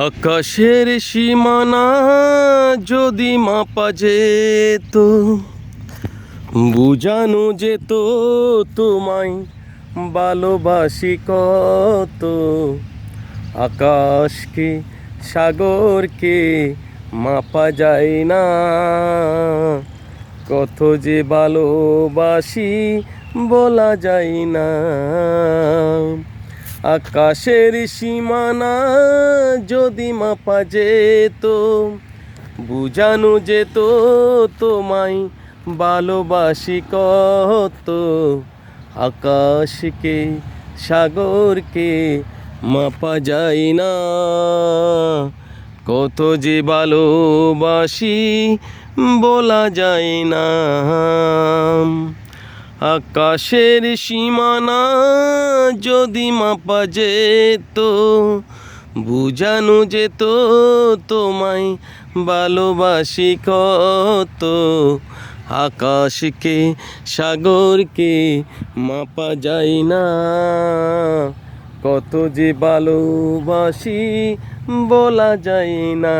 আকাশের সীমানা যদি মাপা যেত, বুঝানো যেত তোমায় ভালোবাসি কত। আকাশকে সাগরকে মাপা যায় না, কত যে ভালোবাসি বলা যায় না। আকাশের সীমানা যদি মাপা যেত, বুঝানো যেত তোমায় ভালোবাসি কত। আকাশকে সাগরকে মাপা যায় না, কত যে ভালোবাসি বলা যায় না। আকাশের সীমানা যদি মাপা যেত, বুঝানো যেত তোমায় ভালোবাসি কত। আকাশকে সাগরকে মাপা যায় না, কত যে ভালোবাসি বলা যায় না।